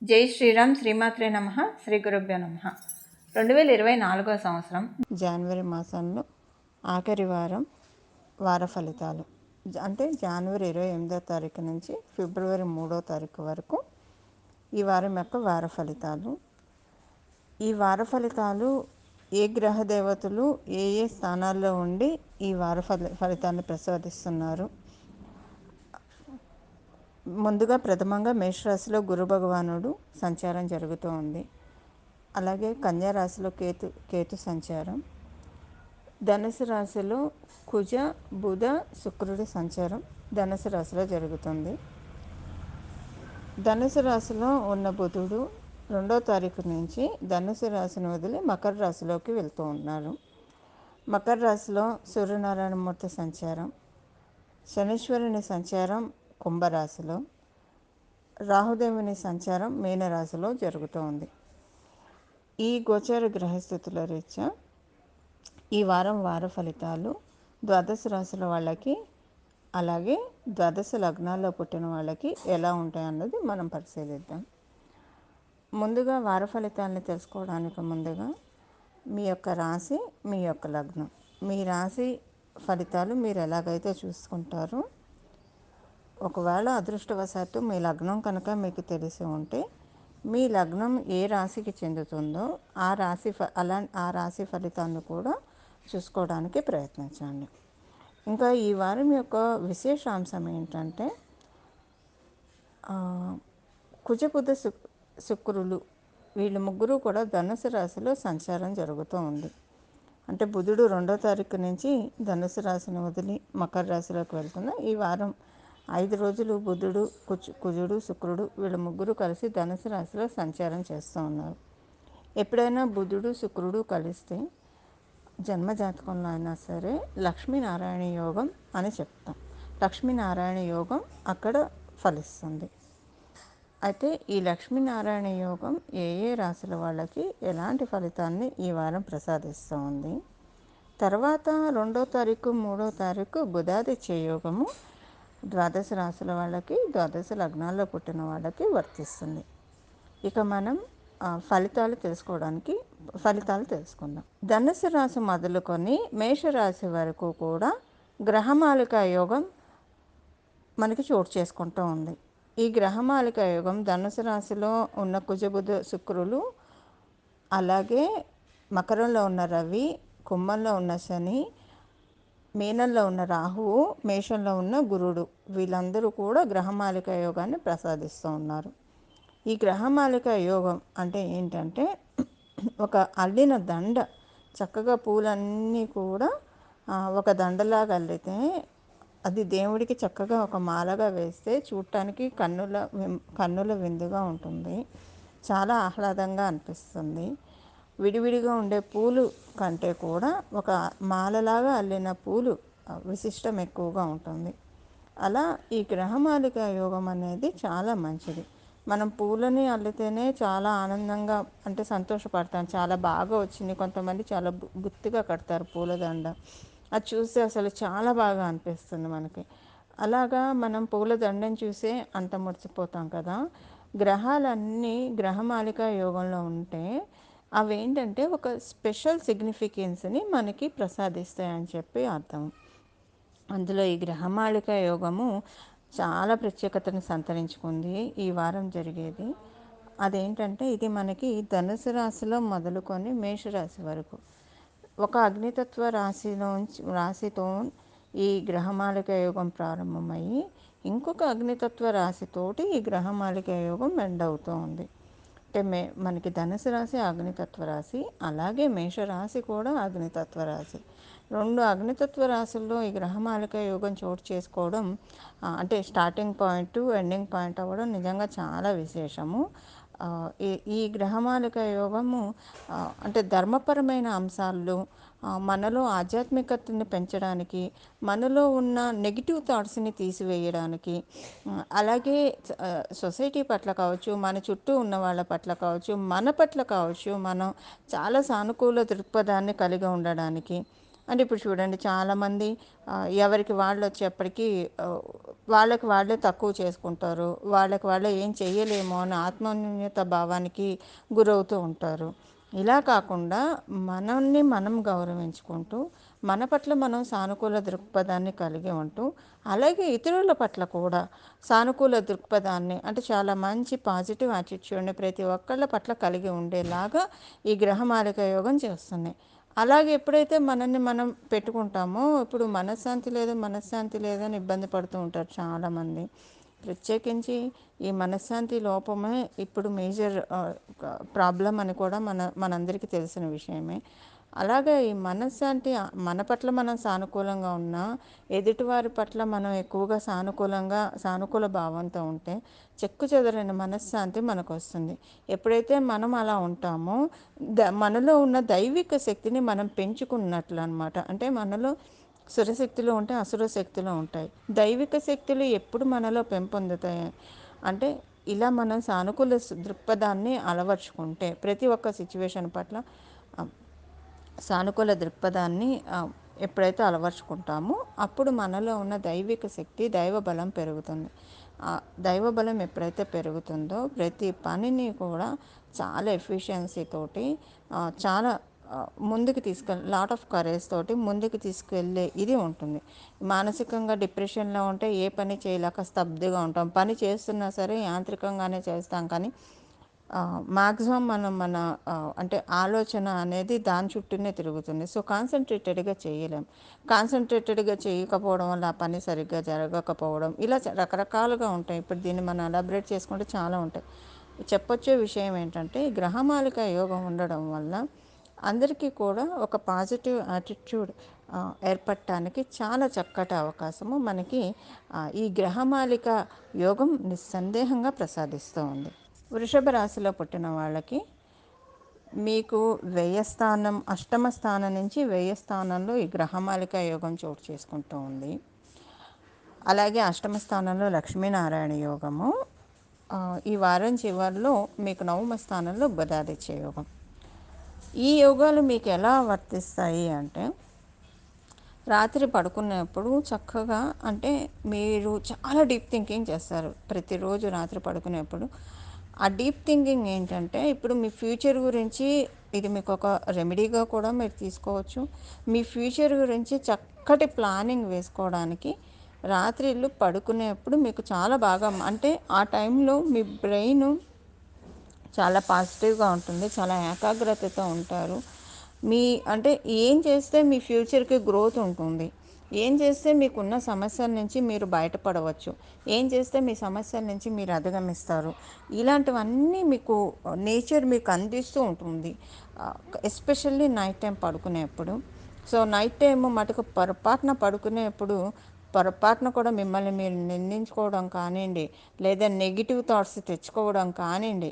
జై శ్రీరామ్, శ్రీమాత్రే నమః, శ్రీ గురుభ్యో నమః. 2024 సంవత్సరం జనవరి మాసంలో ఆఖరి వార ఫలితాలు అంటే జనవరి 28వ తారీఖు నుంచి ఫిబ్రవరి 3వ తారీఖు వరకు ఈ వారం యొక్క వార ఫలితాలు. ఈ వార ఫలితాలు ఏ గ్రహ దేవతలు ఏ ఏ స్థానాల్లో ఉండి ఈ వార ఫలితాన్ని ప్రసాదిస్తున్నారు. ముందుగా ప్రథమంగా మేషరాశిలో గురు భగవానుడు సంచారం జరుగుతూ ఉంది. అలాగే కన్యా రాశిలో కేతు సంచారం, ధనుసు రాశిలో కుజ బుధ శుక్రుడి సంచారం ధనుసు రాశిలో జరుగుతుంది. ధనుసు రాశిలో ఉన్న బుధుడు 2వ తారీఖు నుంచి ధనుసు రాశిని వదిలి మకర రాశిలోకి వెళ్తూ ఉన్నారు. మకర రాశిలో సూర్యనారాయణమూర్తి సంచారం, శనీశ్వరుని సంచారం కుంభరాశిలో, రాహుదేవుని సంచారం మీనరాశిలో జరుగుతూ ఉంది. ఈ గోచార గ్రహస్థితుల రీత్యా ఈ వారం వార ఫలితాలు ద్వాదశ రాశుల వాళ్ళకి అలాగే ద్వాదశ లగ్నాల్లో పుట్టిన వాళ్ళకి ఎలా ఉంటాయన్నది మనం పరిశీలిద్దాం. ముందుగా వార ఫలితాలని తెలుసుకోవడానికి ముందుగా మీ యొక్క రాశి, మీ యొక్క లగ్నం, మీ రాశి ఫలితాలు మీరు ఎలాగైతే చూసుకుంటారో, ఒకవేళ అదృష్టవశాత్తు మీ లగ్నం కనుక మీకు తెలిసి ఉంటే మీ లగ్నం ఏ రాశికి చెందుతుందో ఆ రాశి ఫలితాన్ని కూడా చూసుకోవడానికి ప్రయత్నించండి. ఇంకా ఈ వారం యొక్క విశేషాంశం ఏంటంటే కుజబుధ శుక్రులు వీళ్ళు ముగ్గురు కూడా ధనుసు రాశిలో సంచారం జరుగుతూ ఉంది. అంటే బుధుడు 2వ తారీఖు నుంచి ధనుసు రాశిని వదిలి మకర రాశిలోకి వెళ్తున్న ఈ వారం 5 రోజులు బుధుడు కుజుడు శుక్రుడు వీళ్ళ ముగ్గురు కలిసి ధనుసు రాశిలో సంచారం చేస్తూ ఉన్నారు. ఎప్పుడైనా బుధుడు శుక్రుడు కలిస్తే జన్మజాతకంలో అయినా సరే లక్ష్మీనారాయణ యోగం అని చెప్తాం. లక్ష్మీనారాయణ యోగం అక్కడ ఫలిస్తుంది. అయితే ఈ లక్ష్మీనారాయణ యోగం ఏ ఏ రాశుల వాళ్ళకి ఎలాంటి ఫలితాన్ని ఈ వారం ప్రసాదిస్తూ ఉంది. తర్వాత 2వ తారీఖు 3వ తారీఖు బుధాదిత్య యోగము ద్వాదశ రాశుల వాళ్ళకి, ద్వాదశ లగ్నాల్లో పుట్టిన వాళ్ళకి వర్తిస్తుంది. ఇక మనం ఫలితాలు తెలుసుకుందాం. ధనుసు రాశి మొదలుకొని మేషరాశి వరకు కూడా గ్రహమాలిక యోగం మనకి చోటు చేసుకుంటూ ఉంది. ఈ గ్రహమాలిక యోగం ధనుసు రాశిలో ఉన్న కుజబుధ శుక్రులు, అలాగే మకరంలో ఉన్న రవి, కుంభంలో ఉన్న శని, మీనంలో ఉన్న రాహువు, మేషంలో ఉన్న గురుడు వీళ్ళందరూ కూడా గ్రహమాలిక యోగాన్ని ప్రసాదిస్తూ ఉన్నారు. ఈ గ్రహమాలిక యోగం అంటే ఏంటంటే ఒక అల్లిన దండ, చక్కగా పూలన్నీ కూడా ఒక దండలాగా అల్లితే అది దేవుడికి చక్కగా ఒక మాలగా వేస్తే చూడటానికి కన్నుల విందుగా ఉంటుంది. చాలా ఆహ్లాదంగా అనిపిస్తుంది. విడివిడిగా ఉండే పూలు కంటే కూడా ఒక మాలలాగా అల్లిన పూలు విశిష్టం ఎక్కువగా ఉంటుంది. అలా ఈ గ్రహమాలిక యోగం అనేది చాలా మంచిది. మనం పూలని అల్లితేనే చాలా ఆనందంగా అంటే సంతోషపడతాం. చాలా బాగా వచ్చింది. కొంతమంది చాలా గుత్తిగా కడతారు పూలదండ. అది చూస్తే అసలు చాలా బాగా అనిపిస్తుంది మనకి. అలాగా మనం పూలదండని చూసే అంత మురిసిపోతాం కదా. గ్రహాలన్నీ గ్రహమాలిక యోగంలో ఉంటే అవేంటంటే ఒక స్పెషల్ సిగ్నిఫికెన్స్ని మనకి ప్రసాదిస్తాయని చెప్పి అర్థం. అందులో ఈ గ్రహమాలిక యోగము చాలా ప్రత్యేకతను సంతరించుకుంది ఈ వారం జరిగేది. అదేంటంటే ఇది మనకి ధనుసు రాశిలో మొదలుకొని మేషరాశి వరకు ఒక అగ్నితత్వ రాశితో ఈ గ్రహమాలిక యోగం ప్రారంభమయ్యి ఇంకొక అగ్నితత్వ రాశితోటి ఈ గ్రహమాలిక యోగం ఎండ్ అవుతూ ఉంది. అంటే మనకి ధనుసు రాశి అగ్నితత్వ రాశి, అలాగే మేషరాశి కూడా అగ్నితత్వ రాశి. 2 అగ్నితత్వ రాశుల్లో ఈ గ్రహమాలిక యోగం చోటు చేసుకోవడం అంటే స్టార్టింగ్ పాయింట్ ఎండింగ్ పాయింట్ అవ్వడం నిజంగా చాలా విశేషము. ఈ గ్రహమాలిక యోగము అంటే ధర్మపరమైన అంశాల్లో మనలో ఆధ్యాత్మికతని పెంచడానికి, మనలో ఉన్న నెగిటివ్ థాట్స్ని తీసివేయడానికి, అలాగే సొసైటీ పట్ల కావచ్చు, మన చుట్టూ ఉన్న వాళ్ళ పట్ల కావచ్చు, మన పట్ల కావచ్చు, మనం చాలా సానుకూల దృక్పథాన్ని కలిగి ఉండడానికి. అంటే ఇప్పుడు చూడండి చాలామంది ఎవరికి వాళ్ళు వచ్చేప్పటికీ వాళ్ళకి వాళ్ళే తక్కువ చేసుకుంటారు, వాళ్ళకి వాళ్ళే ఏం చెయ్యలేమో అని ఆత్మన్యూన్యత భావానికి గురవుతూ ఉంటారు. ఇలా కాకుండా మనల్ని మనం గౌరవించుకుంటూ మన పట్ల మనం సానుకూల దృక్పథాన్ని కలిగి ఉంటూ, అలాగే ఇతరుల పట్ల కూడా సానుకూల దృక్పథాన్ని, అంటే చాలా మంచి పాజిటివ్ యాటిట్యూడ్ని ప్రతి ఒక్కళ్ళ పట్ల కలిగి ఉండేలాగా ఈ గ్రహమాలిక యోగం చేస్తుంది. అలాగే ఎప్పుడైతే మనల్ని మనం పెట్టుకుంటామో, ఇప్పుడు మనశ్శాంతి లేదని ఇబ్బంది పడుతూ ఉంటారు చాలామంది. ప్రత్యేకించి ఈ మనశ్శాంతి లోపమే ఇప్పుడు మేజర్ ప్రాబ్లం అని కూడా మనందరికీ తెలిసిన విషయమే. అలాగే ఈ మనశ్శాంతి మన పట్ల మనం సానుకూలంగా ఉన్నా, ఎదుటివారి పట్ల మనం ఎక్కువగా సానుకూల భావంతో ఉంటే చెక్కు చెదరని మనశ్శాంతి మనకు వస్తుంది. ఎప్పుడైతే మనం అలా ఉంటామో మనలో ఉన్న దైవిక శక్తిని మనం పెంచుకున్నట్లు అనమాట. అంటే మనలో సురశక్తులు ఉంటాయి, అసుర శక్తులు ఉంటాయి. దైవిక శక్తులు ఎప్పుడు మనలో పెంపొందుతాయి అంటే ఇలా మనం సానుకూల దృక్పథాన్ని అలవర్చుకుంటే ప్రతి ఒక్క సిచ్యువేషన్ పట్ల సానుకూల దృక్పథాన్ని ఎప్పుడైతే అలవర్చుకుంటామో అప్పుడు మనలో ఉన్న దైవిక శక్తి, దైవ బలం పెరుగుతుంది. దైవ బలం ఎప్పుడైతే పెరుగుతుందో ప్రతి పనిని కూడా చాలా ఎఫిషియన్సీ తోటి చాలా ముందుకు లాట్ ఆఫ్ కరేజ్ తోటి ముందుకు తీసుకెళ్ళే ఇది ఉంటుంది. మానసికంగా డిప్రెషన్లో ఉంటే ఏ పని చేయలేక స్తబ్దుగా ఉంటాం. పని చేస్తున్నా సరే యాంత్రికంగానే చేస్తాం, కానీ మ్యాక్సిమం మన అంటే ఆలోచన అనేది దాని చుట్టూనే తిరుగుతుంది. సో కాన్సన్ట్రేటెడ్గా చేయలేం. కాన్సన్ట్రేటెడ్గా చేయకపోవడం వల్ల ఆ పని సరిగ్గా జరగకపోవడం ఇలా రకరకాలుగా ఉంటాయి. ఇప్పుడు దీన్ని మనం ఎలాబరేట్ చేసుకుంటే చాలా ఉంటాయి. చెప్పొచ్చే విషయం ఏంటంటే గ్రహమాలిక యోగం ఉండడం వల్ల అందరికీ కూడా ఒక పాజిటివ్ యాటిట్యూడ్ ఏర్పడటానికి చాలా చక్కటి అవకాశము మనకి ఈ గ్రహమాలిక యోగం నిస్సందేహంగా ప్రసాదిస్తూ ఉంది. వృషభ రాశిలో పుట్టిన వాళ్ళకి మీకు అష్టమ స్థానం నుంచి వ్యయ స్థానంలో ఈ గ్రహమాలిక యోగం చోటు చేసుకుంటూ ఉంది. అలాగే అష్టమ స్థానంలో లక్ష్మీనారాయణ యోగము, ఈ వారం చివరిలో మీకు నవమ స్థానంలో బుధాదిత్య యోగం. ఈ యోగాలు మీకు ఎలా వర్తిస్తాయి అంటే రాత్రి పడుకునేప్పుడు చక్కగా, అంటే మీరు చాలా డీప్ థింకింగ్ చేస్తారు ప్రతిరోజు రాత్రి పడుకునేప్పుడు. ఆ డీప్ థింకింగ్ ఏంటంటే ఇప్పుడు మీ ఫ్యూచర్ గురించి ఇది మీకు ఒక రెమెడీగా కూడా మీరు తీసుకోవచ్చు. మీ ఫ్యూచర్ గురించి చక్కటి ప్లానింగ్ వేసుకోవడానికి రాత్రిళ్ళు పడుకునేప్పుడు మీకు చాలా బాగా, అంటే ఆ టైంలో మీ బ్రెయిన్ చాలా పాజిటివ్గా ఉంటుంది, చాలా ఏకాగ్రతతో ఉంటారు. అంటే ఏం చేస్తే మీ ఫ్యూచర్కి గ్రోత్ ఉంటుంది, ఏం చేస్తే మీకున్న సమస్యల నుంచి మీరు బయటపడవచ్చు, ఏం చేస్తే మీ సమస్యల నుంచి మీరు అధిగమిస్తారు, ఇలాంటివన్నీ మీకు నేచర్ మీకు అందిస్తూ ఉంటుంది. ఎస్పెషల్లీ నైట్ టైం పడుకునేప్పుడు. సో నైట్ టైం మటుకు పొరపాటున కూడా మిమ్మల్ని మీరు నిందించుకోవడం కానివ్వండి, లేదా నెగిటివ్ థాట్స్ తెచ్చుకోవడం కానివ్వండి,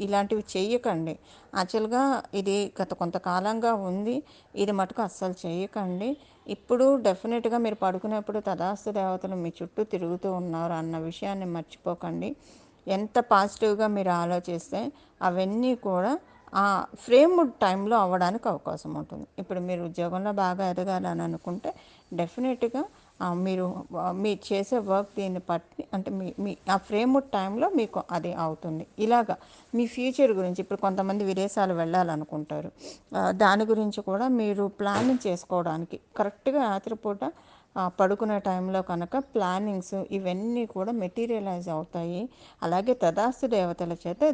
ఇలాంటివి చెయ్యకండి. యాక్చువల్గా ఇది గత కొంతకాలంగా ఉంది, ఇది మటుకు అస్సలు చేయకండి. ఇప్పుడు డెఫినెట్గా మీరు పడుకునేప్పుడు తదాస్తు దేవతలు మీ చుట్టూ తిరుగుతూ ఉన్నారు అన్న విషయాన్ని మర్చిపోకండి. ఎంత పాజిటివ్గా మీరు ఆలోచిస్తే అవన్నీ కూడా ఆ ఫ్రేమ్ టైంలో అవ్వడానికి అవకాశం ఉంటుంది. ఇప్పుడు మీరు ఉద్యోగంలో బాగా ఎదగాలని అనుకుంటే డెఫినెట్గా మీరు చేసే వర్క్ దీన్ని బట్టి, అంటే మీ ఆ ఫ్రేమ్ టైంలో మీకు అది అవుతుంది. ఇలాగా మీ ఫ్యూచర్ గురించి ఇప్పుడు కొంతమంది విదేశాలు వెళ్ళాలనుకుంటారు, దాని గురించి కూడా మీరు ప్లానింగ్ చేసుకోవడానికి కరెక్ట్గా రాత్రిపూట పడుకునే టైంలో కనుక ప్లానింగ్స్ ఇవన్నీ కూడా మెటీరియలైజ్ అవుతాయి. అలాగే తదాస్తు దేవతల చేత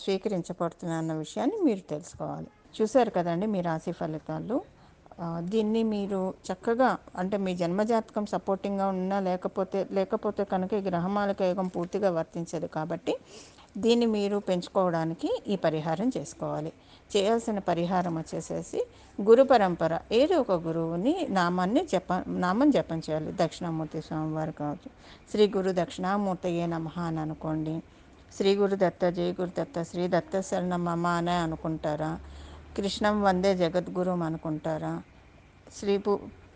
స్వీకరించబడుతున్నాయి అన్న విషయాన్ని మీరు తెలుసుకోవాలి. చూశారు కదండి మీ రాశి ఫలితాలు. దీన్ని మీరు చక్కగా, అంటే మీ జన్మజాతకం సపోర్టింగ్గా ఉన్నా లేకపోతే కనుక ఈ గ్రహమాలిక యోగం పూర్తిగా వర్తించదు. కాబట్టి దీన్ని మీరు పెంచుకోవడానికి ఈ పరిహారం చేసుకోవాలి. చేయాల్సిన పరిహారం వచ్చేసేసి గురు పరంపర ఏదో ఒక గురువుని నామం జపం చేయాలి. దక్షిణామూర్తి స్వామివారు కావచ్చు, శ్రీ గురు దక్షిణామూర్తయే నమః అని అనుకోండి. శ్రీ గురు దత్త, జయ గురు దత్త, శ్రీ దత్త శరణం మమ అనే అనుకుంటారా, కృష్ణం వందే జగద్గురుం అనుకుంటారా, శ్రీ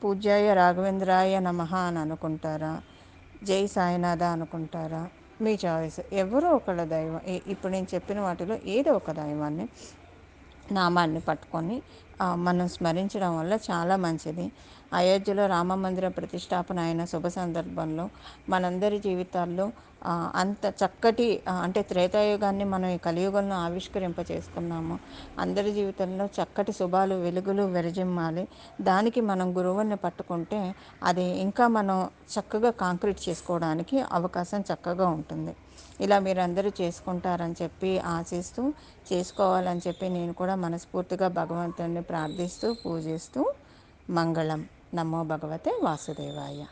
పూజ్యాయ రాఘవేంద్రాయ నమః అని అనుకుంటారా, జై సాయినాథ అనుకుంటారా, మీ చాయిస్. ఎవరో ఒకళ్ళ దైవం, ఇప్పుడు నేను చెప్పిన వాటిలో ఏదో ఒక దైవాన్ని నామాన్ని పట్టుకొని మనం స్మరించడం వల్ల చాలా మంచిది. అయోధ్యలో రామ మందిర ప్రతిష్టాపన అయిన శుభ సందర్భంలో మనందరి జీవితాల్లో అంత చక్కటి అంటే త్రేతాయుగాన్ని మనం ఈ కలియుగంలో ఆవిష్కరింప చేసుకున్నాము. అందరి జీవితంలో చక్కటి శుభాలు వెలుగులు విరజిమ్మాలి. దానికి మనం గురువుని పట్టుకుంటే అది ఇంకా మనం చక్కగా కాంక్రీట్ చేసుకోవడానికి అవకాశం చక్కగా ఉంటుంది. ఇలా మీరందరూ చేసుకుంటారని చెప్పి ఆశిస్తూ, చేసుకోవాలని చెప్పి నేను కూడా మనస్ఫూర్తిగా భగవంతుడిని ప్రార్థిస్తూ పూజిస్తూ మంగళం. నమో భగవతే వాసుదేవాయ.